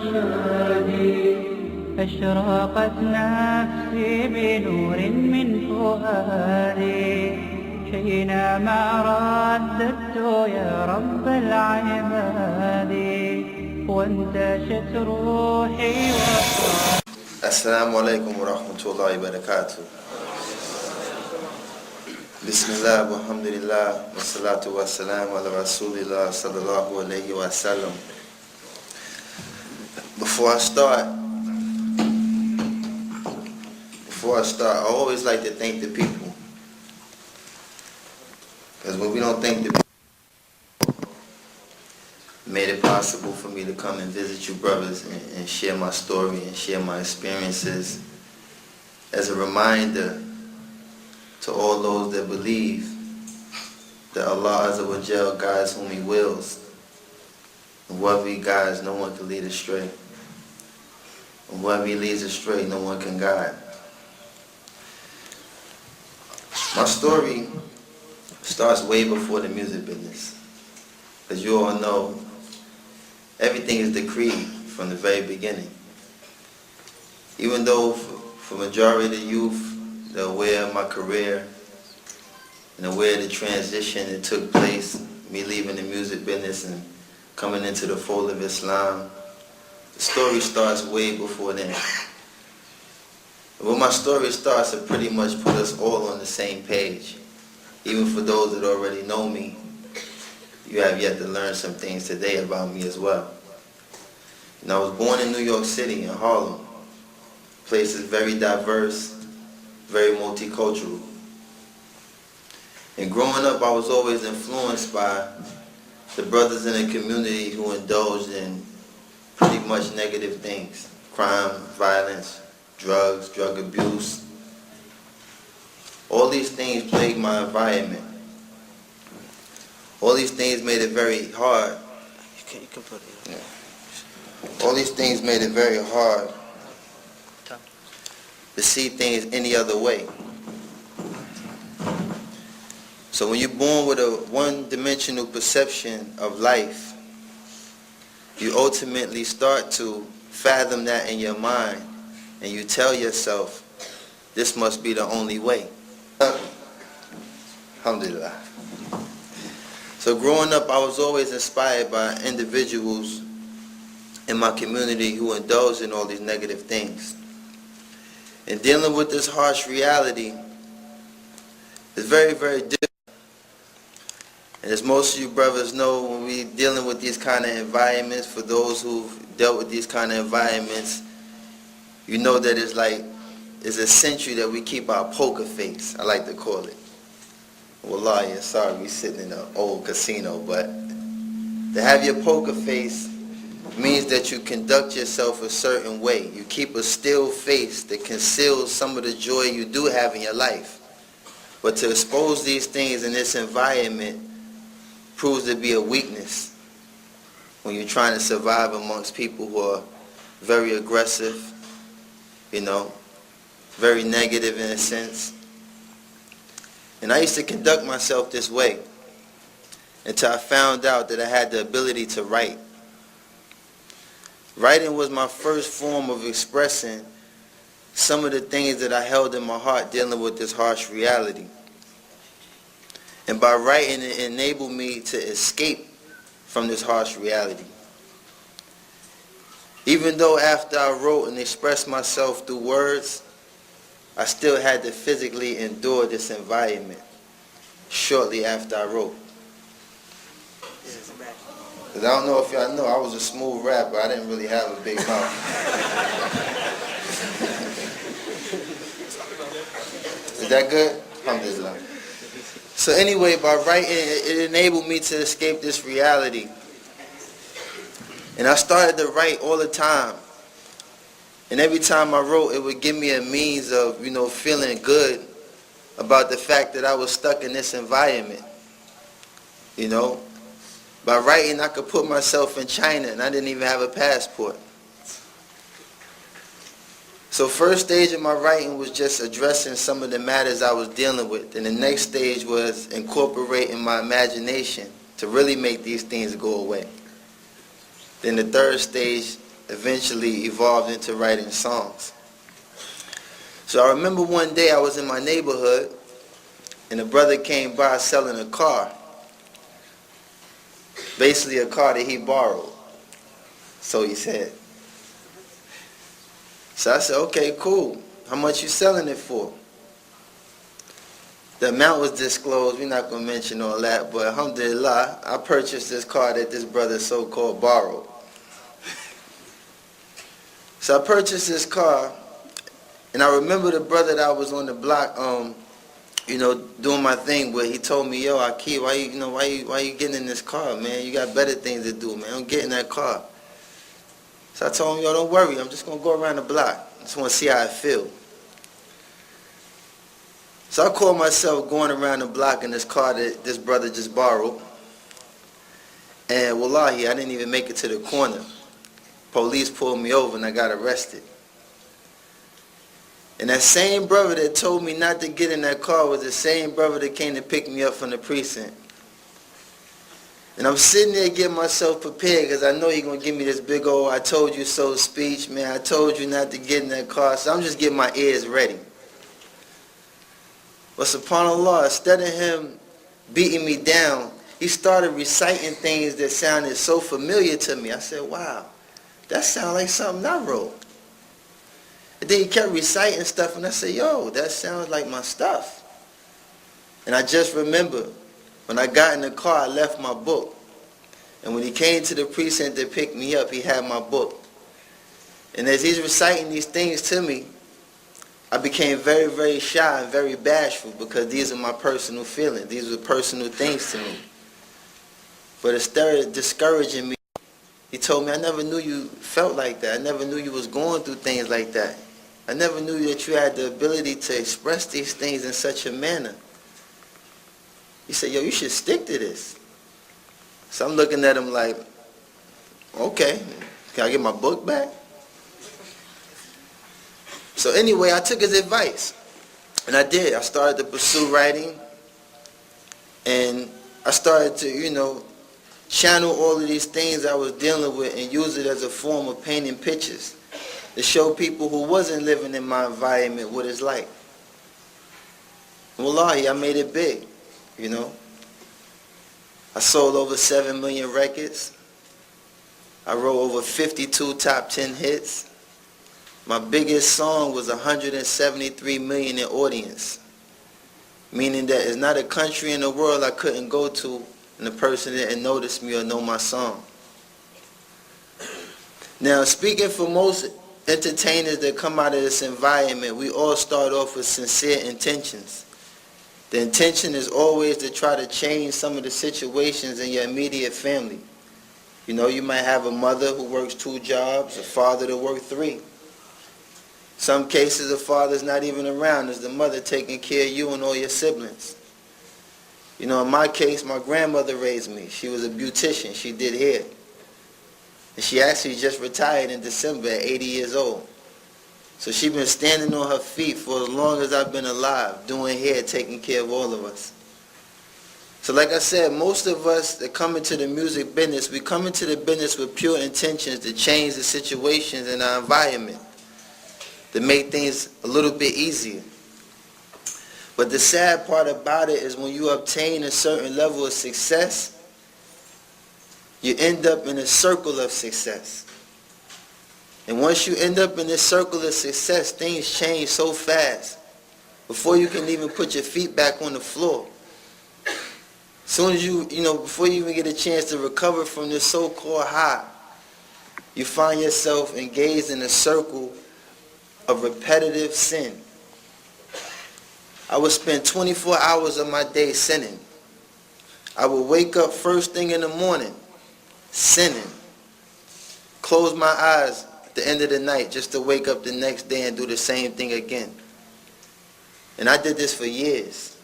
رشادي أشرقت نفسي بنور من فؤادي حينما رددت يا رب العباد وانتشت روحي السلام عليكم ورحمة الله وبركاته. Bismillah, walhamdulillah, wassalatu wassalam ala rasulillah sallallahu alayhi wa sallam. Before I start, I always like to thank the people. Because when we don't thank the people, it made it possible for me to come and visit you brothers and share my story and share my experiences as a reminder to all those that believe that Allah Azza wa Jal guides whom He wills. And whoever He guides, no one can lead astray. And whoever He leads astray, no one can guide. My story starts way before the music business. As you all know, everything is decreed from the very beginning. Even though for majority of the youth, they're aware of my career and aware of the transition that took place, me leaving the music business and coming into the fold of Islam. The story starts way before then. When my story starts, it pretty much put us all on the same page. Even for those that already know me, you have yet to learn some things today about me as well. And I was born in New York City, in Harlem. The place is very diverse, very multicultural. And growing up, I was always influenced by the brothers in the community who indulged in pretty much negative things. Crime, violence, drugs, drug abuse. All these things plagued my environment. All these things made it very hard. You can put it. Yeah. All these things made it very hard to see things any other way. So when you're born with a one-dimensional perception of life, you ultimately start to fathom that in your mind, and you tell yourself, this must be the only way. Alhamdulillah. So growing up, I was always inspired by individuals in my community who indulged in all these negative things. And dealing with this harsh reality is very, very difficult. And as most of you brothers know, when we're dealing with these kind of environments, for those who've dealt with these kind of environments, you know that it's essential that we keep our poker face, I like to call it. Wallahi, sorry, we're sitting in an old casino, but to have your poker face means that you conduct yourself a certain way. You keep a still face that conceals some of the joy you do have in your life. But to expose these things in this environment proves to be a weakness when you're trying to survive amongst people who are very aggressive, very negative in a sense. And I used to conduct myself this way until I found out that I had the ability to write. Writing was my first form of expressing some of the things that I held in my heart dealing with this harsh reality. And by writing, it enabled me to escape from this harsh reality. Even though after I wrote and expressed myself through words, I still had to physically endure this environment shortly after I wrote. Because I don't know if y'all know, I was a smooth rapper. I didn't really have a big mouth. Is that good? Alhamdulillah. So anyway, by writing, it enabled me to escape this reality. And I started to write all the time. And every time I wrote, it would give me a means of, feeling good about the fact that I was stuck in this environment. By writing, I could put myself in China, and I didn't even have a passport. So first stage of my writing was just addressing some of the matters I was dealing with. And the next stage was incorporating my imagination to really make these things go away. Then the third stage, eventually evolved into writing songs. So I remember one day I was in my neighborhood and a brother came by selling a car. Basically a car that he borrowed. So he said. So I said, okay, cool. How much you selling it for? The amount was disclosed. We're not going to mention all that. But alhamdulillah, I purchased this car that this brother so-called borrowed. So I purchased this car. And I remember the brother that I was on the block, doing my thing with. He told me, yo, Akib, why you getting in this car, man? You got better things to do, man. Don't get in that car. So I told him, yo, don't worry. I'm just going to go around the block. I just want to see how I feel. So I called myself going around the block in this car that this brother just borrowed. And wallahi, I didn't even make it to the corner. Police pulled me over and I got arrested. And that same brother that told me not to get in that car was the same brother that came to pick me up from the precinct. And I'm sitting there getting myself prepared because I know he's going to give me this big old I told you so speech, man. I told you not to get in that car. So I'm just getting my ears ready. But subhanAllah, instead of him beating me down, he started reciting things that sounded so familiar to me. I said, wow, that sounds like something I wrote. And then he kept reciting stuff, and I said, yo, that sounds like my stuff. And I just remember, when I got in the car, I left my book. And when he came to the precinct to pick me up, he had my book. And as he's reciting these things to me, I became very, very shy and very bashful because these are my personal feelings. These are personal things to me. But it started discouraging me. He told me, I never knew you felt like that. I never knew you was going through things like that. I never knew that you had the ability to express these things in such a manner. He said, yo, you should stick to this. So I'm looking at him like, okay, can I get my book back? So anyway, I took his advice. And I did. I started to pursue writing. And I started to, channel all of these things I was dealing with and use it as a form of painting pictures to show people who wasn't living in my environment what it's like. Wallahi, I made it big, I sold over 7 million records. I wrote over 52 top 10 hits. My biggest song was 173 million in audience, meaning that it's not a country in the world I couldn't go to and the person didn't notice me or know my song. Now, speaking for most entertainers that come out of this environment, we all start off with sincere intentions. The intention is always to try to change some of the situations in your immediate family. You might have a mother who works 2 jobs, a father that works 3. Some cases the father's not even around. It's the mother taking care of you and all your siblings. In my case, my grandmother raised me. She was a beautician. She did hair. And she actually just retired in December at 80 years old. So she's been standing on her feet for as long as I've been alive, doing hair, taking care of all of us. So like I said, most of us that come into the music business, we come into the business with pure intentions to change the situations in our environment, to make things a little bit easier. But the sad part about it is when you obtain a certain level of success, you end up in a circle of success. And once you end up in this circle of success, things change so fast. Before you can even put your feet back on the floor. Soon as before you even get a chance to recover from this so-called high, you find yourself engaged in a circle of repetitive sin. I would spend 24 hours of my day sinning. I would wake up first thing in the morning, sinning. Close my eyes at the end of the night just to wake up the next day and do the same thing again. And I did this for years.